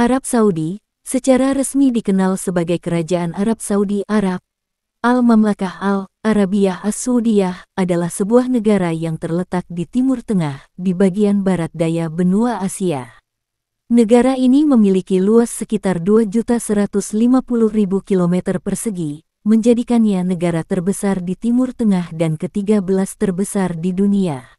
Arab Saudi, secara resmi dikenal sebagai Kerajaan Arab Saudi Arab, Al-Mamlakah Al-Arabiyah As-Saudiyah, adalah sebuah negara yang terletak di Timur Tengah, di bagian barat daya benua Asia. Negara ini memiliki luas sekitar 2.150.000 km persegi, menjadikannya negara terbesar di Timur Tengah dan ke-13 terbesar di dunia.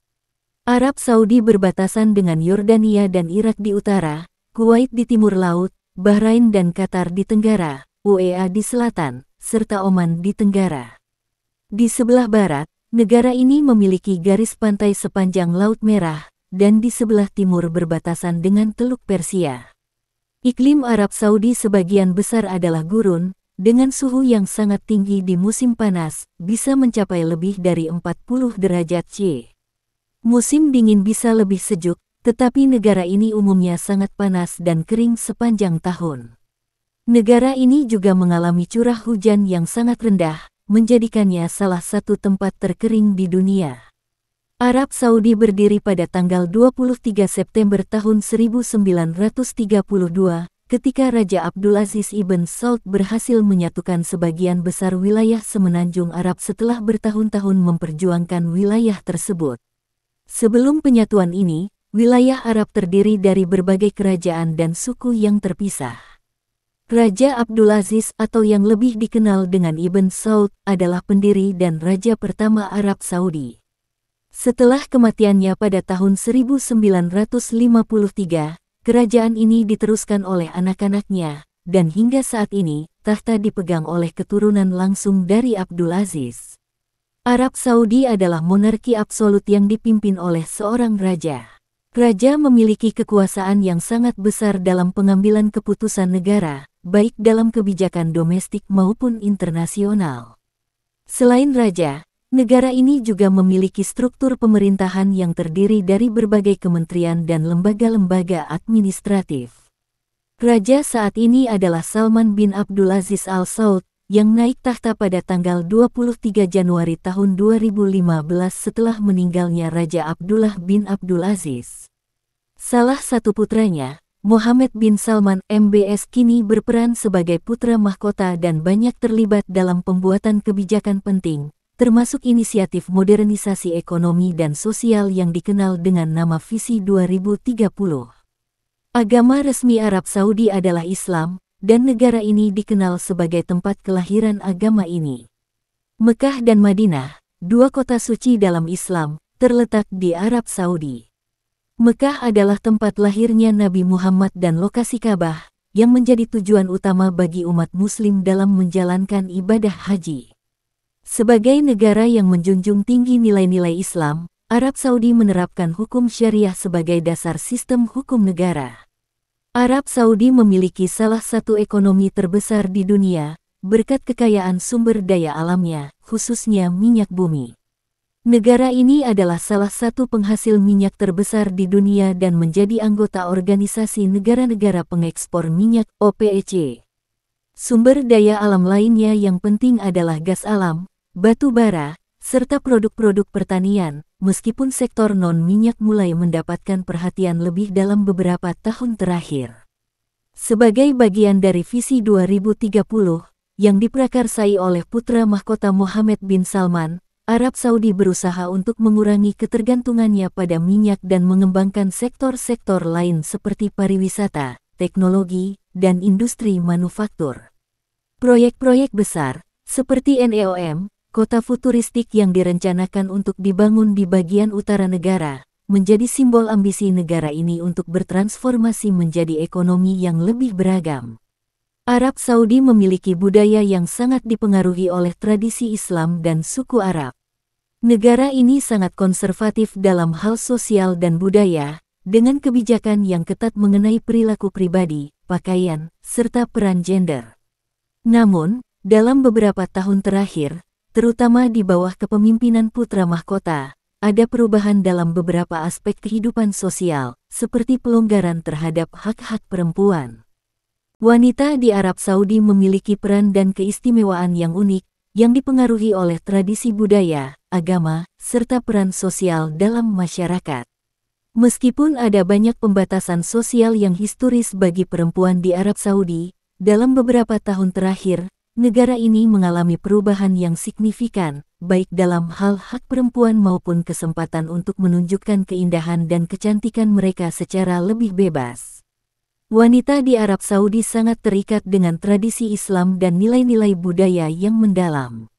Arab Saudi berbatasan dengan Yordania dan Irak di utara, Kuwait di timur laut, Bahrain dan Qatar di tenggara, UEA di selatan, serta Oman di tenggara. Di sebelah barat, negara ini memiliki garis pantai sepanjang Laut Merah, dan di sebelah timur berbatasan dengan Teluk Persia. Iklim Arab Saudi sebagian besar adalah gurun, dengan suhu yang sangat tinggi di musim panas, bisa mencapai lebih dari 40 derajat C. Musim dingin bisa lebih sejuk, tetapi negara ini umumnya sangat panas dan kering sepanjang tahun. Negara ini juga mengalami curah hujan yang sangat rendah, menjadikannya salah satu tempat terkering di dunia. Arab Saudi berdiri pada tanggal 23 September tahun 1932, ketika Raja Abdulaziz Ibn Saud berhasil menyatukan sebagian besar wilayah semenanjung Arab setelah bertahun-tahun memperjuangkan wilayah tersebut. Sebelum penyatuan ini, wilayah Arab terdiri dari berbagai kerajaan dan suku yang terpisah. Raja Abdulaziz atau yang lebih dikenal dengan Ibn Saud adalah pendiri dan raja pertama Arab Saudi. Setelah kematiannya pada tahun 1953, kerajaan ini diteruskan oleh anak-anaknya, dan hingga saat ini, tahta dipegang oleh keturunan langsung dari Abdulaziz. Arab Saudi adalah monarki absolut yang dipimpin oleh seorang raja. Raja memiliki kekuasaan yang sangat besar dalam pengambilan keputusan negara, baik dalam kebijakan domestik maupun internasional. Selain raja, negara ini juga memiliki struktur pemerintahan yang terdiri dari berbagai kementerian dan lembaga-lembaga administratif. Raja saat ini adalah Salman bin Abdulaziz Al Saud, yang naik tahta pada tanggal 23 Januari tahun 2015 setelah meninggalnya Raja Abdullah bin Abdulaziz. Salah satu putranya, Mohammed bin Salman MBS, kini berperan sebagai putra mahkota dan banyak terlibat dalam pembuatan kebijakan penting, termasuk inisiatif modernisasi ekonomi dan sosial yang dikenal dengan nama Visi 2030. Agama resmi Arab Saudi adalah Islam, dan negara ini dikenal sebagai tempat kelahiran agama ini. Mekkah dan Madinah, dua kota suci dalam Islam, terletak di Arab Saudi. Mekkah adalah tempat lahirnya Nabi Muhammad dan lokasi Ka'bah, yang menjadi tujuan utama bagi umat Muslim dalam menjalankan ibadah haji. Sebagai negara yang menjunjung tinggi nilai-nilai Islam, Arab Saudi menerapkan hukum syariah sebagai dasar sistem hukum negara. Arab Saudi memiliki salah satu ekonomi terbesar di dunia, berkat kekayaan sumber daya alamnya, khususnya minyak bumi. Negara ini adalah salah satu penghasil minyak terbesar di dunia dan menjadi anggota Organisasi Negara-Negara Pengekspor Minyak (OPEC). Sumber daya alam lainnya yang penting adalah gas alam, batu bara, serta produk-produk pertanian, meskipun sektor non-minyak mulai mendapatkan perhatian lebih dalam beberapa tahun terakhir. Sebagai bagian dari Visi 2030, yang diprakarsai oleh putra mahkota Mohammed bin Salman, Arab Saudi berusaha untuk mengurangi ketergantungannya pada minyak dan mengembangkan sektor-sektor lain seperti pariwisata, teknologi, dan industri manufaktur. Proyek-proyek besar, seperti NEOM, kota futuristik yang direncanakan untuk dibangun di bagian utara negara, menjadi simbol ambisi negara ini untuk bertransformasi menjadi ekonomi yang lebih beragam. Arab Saudi memiliki budaya yang sangat dipengaruhi oleh tradisi Islam dan suku Arab. Negara ini sangat konservatif dalam hal sosial dan budaya, dengan kebijakan yang ketat mengenai perilaku pribadi, pakaian, serta peran gender. Namun, dalam beberapa tahun terakhir, terutama di bawah kepemimpinan putra mahkota, ada perubahan dalam beberapa aspek kehidupan sosial, seperti pelonggaran terhadap hak-hak perempuan. Wanita di Arab Saudi memiliki peran dan keistimewaan yang unik, yang dipengaruhi oleh tradisi budaya, agama, serta peran sosial dalam masyarakat. Meskipun ada banyak pembatasan sosial yang historis bagi perempuan di Arab Saudi, dalam beberapa tahun terakhir, negara ini mengalami perubahan yang signifikan, baik dalam hal hak perempuan maupun kesempatan untuk menunjukkan keindahan dan kecantikan mereka secara lebih bebas. Wanita di Arab Saudi sangat terikat dengan tradisi Islam dan nilai-nilai budaya yang mendalam.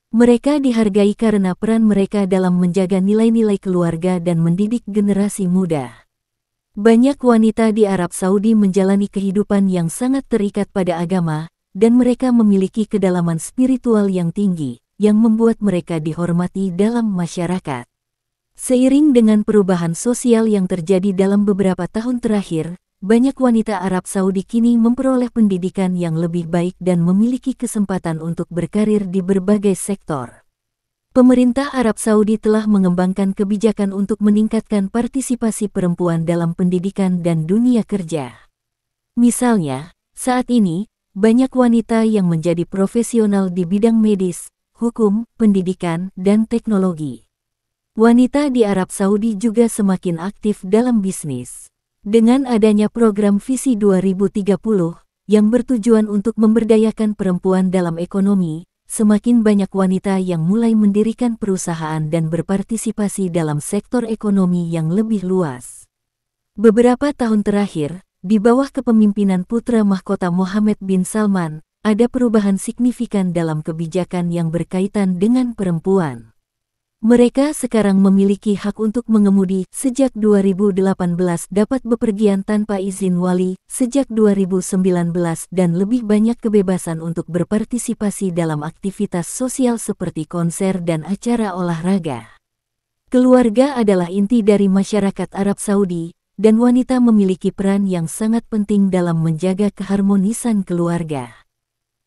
Mereka dihargai karena peran mereka dalam menjaga nilai-nilai keluarga dan mendidik generasi muda. Banyak wanita di Arab Saudi menjalani kehidupan yang sangat terikat pada agama, dan mereka memiliki kedalaman spiritual yang tinggi, yang membuat mereka dihormati dalam masyarakat. Seiring dengan perubahan sosial yang terjadi dalam beberapa tahun terakhir, banyak wanita Arab Saudi kini memperoleh pendidikan yang lebih baik dan memiliki kesempatan untuk berkarir di berbagai sektor. Pemerintah Arab Saudi telah mengembangkan kebijakan untuk meningkatkan partisipasi perempuan dalam pendidikan dan dunia kerja. Misalnya, saat ini, banyak wanita yang menjadi profesional di bidang medis, hukum, pendidikan, dan teknologi. Wanita di Arab Saudi juga semakin aktif dalam bisnis. Dengan adanya program Visi 2030, yang bertujuan untuk memberdayakan perempuan dalam ekonomi, semakin banyak wanita yang mulai mendirikan perusahaan dan berpartisipasi dalam sektor ekonomi yang lebih luas. Beberapa tahun terakhir, di bawah kepemimpinan putra mahkota Mohammed bin Salman, ada perubahan signifikan dalam kebijakan yang berkaitan dengan perempuan. Mereka sekarang memiliki hak untuk mengemudi sejak 2018, dapat bepergian tanpa izin wali sejak 2019 dan lebih banyak kebebasan untuk berpartisipasi dalam aktivitas sosial seperti konser dan acara olahraga. Keluarga adalah inti dari masyarakat Arab Saudi, dan wanita memiliki peran yang sangat penting dalam menjaga keharmonisan keluarga.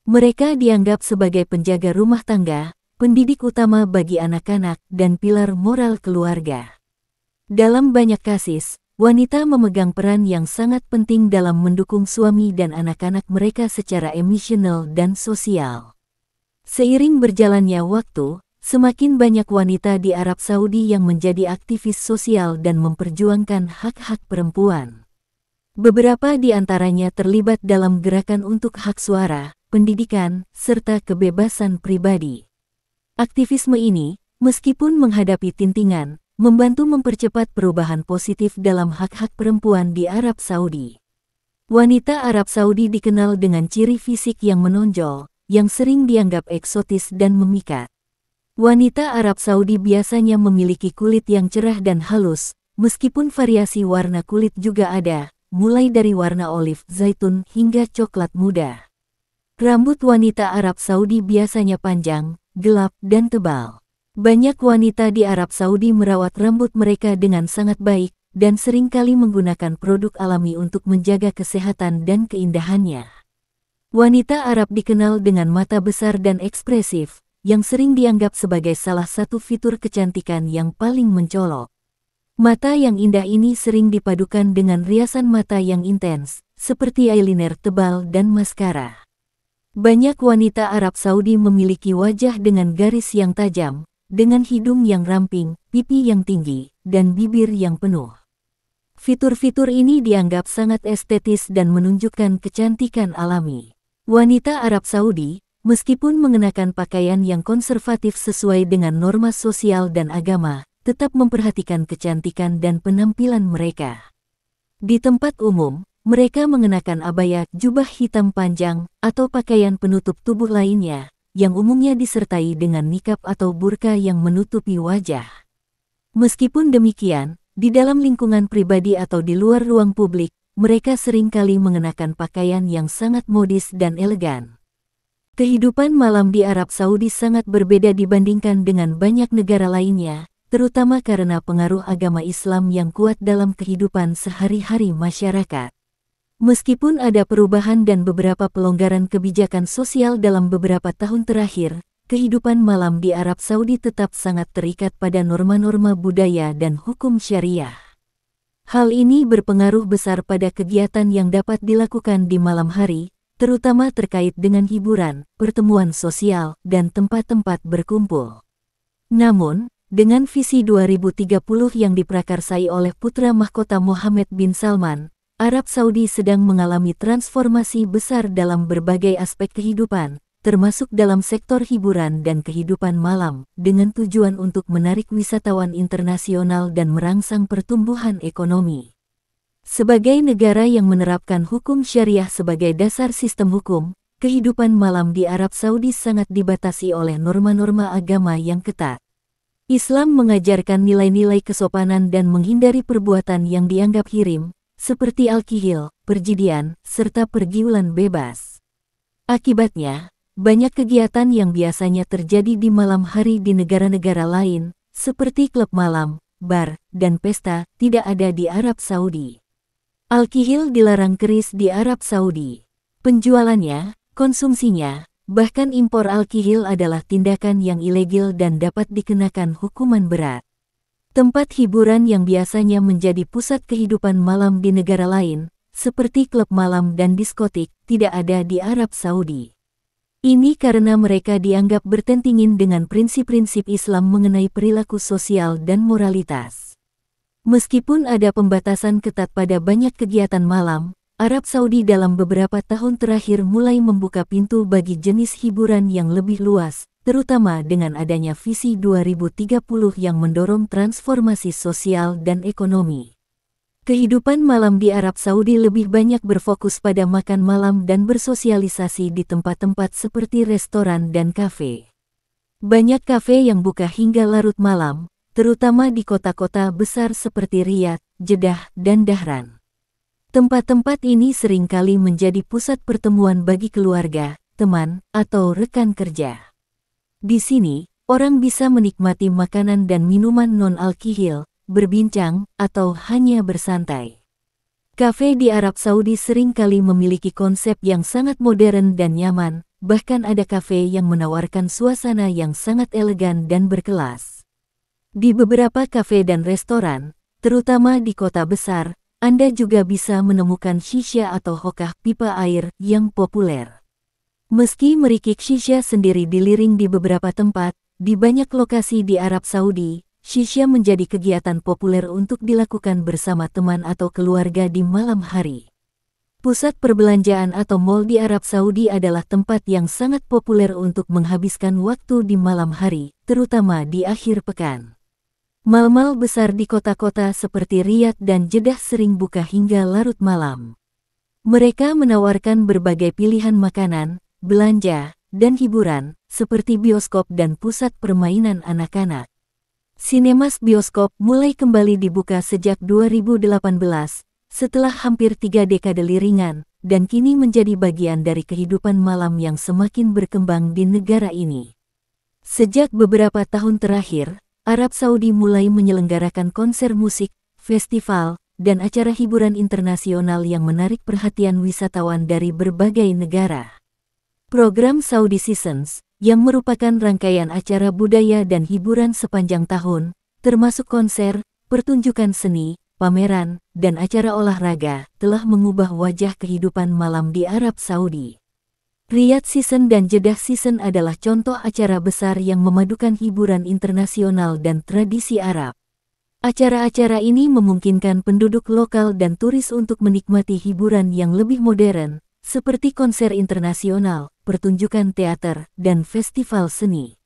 Mereka dianggap sebagai penjaga rumah tangga, pendidik utama bagi anak-anak, dan pilar moral keluarga. Dalam banyak kasus, wanita memegang peran yang sangat penting dalam mendukung suami dan anak-anak mereka secara emosional dan sosial. Seiring berjalannya waktu, semakin banyak wanita di Arab Saudi yang menjadi aktivis sosial dan memperjuangkan hak-hak perempuan. Beberapa di antaranya terlibat dalam gerakan untuk hak suara, pendidikan, serta kebebasan pribadi. Aktivisme ini, meskipun menghadapi tintingan, membantu mempercepat perubahan positif dalam hak-hak perempuan di Arab Saudi. Wanita Arab Saudi dikenal dengan ciri fisik yang menonjol, yang sering dianggap eksotis dan memikat. Wanita Arab Saudi biasanya memiliki kulit yang cerah dan halus, meskipun variasi warna kulit juga ada, mulai dari warna olive, zaitun, hingga coklat muda. Rambut wanita Arab Saudi biasanya panjang, gelap, dan tebal. Banyak wanita di Arab Saudi merawat rambut mereka dengan sangat baik, dan seringkali menggunakan produk alami untuk menjaga kesehatan dan keindahannya. Wanita Arab dikenal dengan mata besar dan ekspresif, yang sering dianggap sebagai salah satu fitur kecantikan yang paling mencolok. Mata yang indah ini sering dipadukan dengan riasan mata yang intens, seperti eyeliner tebal dan maskara. Banyak wanita Arab Saudi memiliki wajah dengan garis yang tajam, dengan hidung yang ramping, pipi yang tinggi, dan bibir yang penuh. Fitur-fitur ini dianggap sangat estetis dan menunjukkan kecantikan alami. Wanita Arab Saudi, meskipun mengenakan pakaian yang konservatif sesuai dengan norma sosial dan agama, tetap memperhatikan kecantikan dan penampilan mereka. Di tempat umum, mereka mengenakan abaya, jubah hitam panjang, atau pakaian penutup tubuh lainnya, yang umumnya disertai dengan nikab atau burka yang menutupi wajah. Meskipun demikian, di dalam lingkungan pribadi atau di luar ruang publik, mereka seringkali mengenakan pakaian yang sangat modis dan elegan. Kehidupan malam di Arab Saudi sangat berbeda dibandingkan dengan banyak negara lainnya, terutama karena pengaruh agama Islam yang kuat dalam kehidupan sehari-hari masyarakat. Meskipun ada perubahan dan beberapa pelonggaran kebijakan sosial dalam beberapa tahun terakhir, kehidupan malam di Arab Saudi tetap sangat terikat pada norma-norma budaya dan hukum syariah. Hal ini berpengaruh besar pada kegiatan yang dapat dilakukan di malam hari, terutama terkait dengan hiburan, pertemuan sosial, dan tempat-tempat berkumpul. Namun, Dengan visi 2030 yang diprakarsai oleh putra mahkota Mohammed bin Salman, Arab Saudi sedang mengalami transformasi besar dalam berbagai aspek kehidupan, termasuk dalam sektor hiburan dan kehidupan malam, dengan tujuan untuk menarik wisatawan internasional dan merangsang pertumbuhan ekonomi. Sebagai negara yang menerapkan hukum syariah sebagai dasar sistem hukum, kehidupan malam di Arab Saudi sangat dibatasi oleh norma-norma agama yang ketat. Islam mengajarkan nilai-nilai kesopanan dan menghindari perbuatan yang dianggap hirim, seperti al-kihil, perjudian, serta pergaulan bebas. Akibatnya, banyak kegiatan yang biasanya terjadi di malam hari di negara-negara lain, seperti klub malam, bar, dan pesta, tidak ada di Arab Saudi. Al-kihil dilarang keris di Arab Saudi. Penjualannya, konsumsinya, bahkan impor al-kihil adalah tindakan yang ilegal dan dapat dikenakan hukuman berat. Tempat hiburan yang biasanya menjadi pusat kehidupan malam di negara lain, seperti klub malam dan diskotik, tidak ada di Arab Saudi. Ini karena mereka dianggap bertentangan dengan prinsip-prinsip Islam mengenai perilaku sosial dan moralitas. Meskipun ada pembatasan ketat pada banyak kegiatan malam, Arab Saudi dalam beberapa tahun terakhir mulai membuka pintu bagi jenis hiburan yang lebih luas, terutama dengan adanya visi 2030 yang mendorong transformasi sosial dan ekonomi. Kehidupan malam di Arab Saudi lebih banyak berfokus pada makan malam dan bersosialisasi di tempat-tempat seperti restoran dan kafe. Banyak kafe yang buka hingga larut malam, terutama di kota-kota besar seperti Riyadh, Jeddah, dan Dahran. Tempat-tempat ini seringkali menjadi pusat pertemuan bagi keluarga, teman, atau rekan kerja. Di sini, orang bisa menikmati makanan dan minuman non-alkihil, berbincang, atau hanya bersantai. Kafe di Arab Saudi seringkali memiliki konsep yang sangat modern dan nyaman, bahkan ada kafe yang menawarkan suasana yang sangat elegan dan berkelas. Di beberapa kafe dan restoran, terutama di kota besar, Anda juga bisa menemukan shisha atau hookah pipa air yang populer. Meski merikik shisha sendiri diliring di beberapa tempat, di banyak lokasi di Arab Saudi, shisha menjadi kegiatan populer untuk dilakukan bersama teman atau keluarga di malam hari. Pusat perbelanjaan atau mal di Arab Saudi adalah tempat yang sangat populer untuk menghabiskan waktu di malam hari, terutama di akhir pekan. Mal-mal besar di kota-kota seperti Riyadh dan Jeddah sering buka hingga larut malam. Mereka menawarkan berbagai pilihan makanan, belanja, dan hiburan, seperti bioskop dan pusat permainan anak-anak. Sinemas bioskop mulai kembali dibuka sejak 2018, setelah hampir 3 dekade liringan, dan kini menjadi bagian dari kehidupan malam yang semakin berkembang di negara ini. Sejak beberapa tahun terakhir, Arab Saudi mulai menyelenggarakan konser musik, festival, dan acara hiburan internasional yang menarik perhatian wisatawan dari berbagai negara. Program Saudi Seasons, yang merupakan rangkaian acara budaya dan hiburan sepanjang tahun, termasuk konser, pertunjukan seni, pameran, dan acara olahraga, telah mengubah wajah kehidupan malam di Arab Saudi. Riyadh Season dan Jeddah Season adalah contoh acara besar yang memadukan hiburan internasional dan tradisi Arab. Acara-acara ini memungkinkan penduduk lokal dan turis untuk menikmati hiburan yang lebih modern, seperti konser internasional, pertunjukan teater, dan festival seni.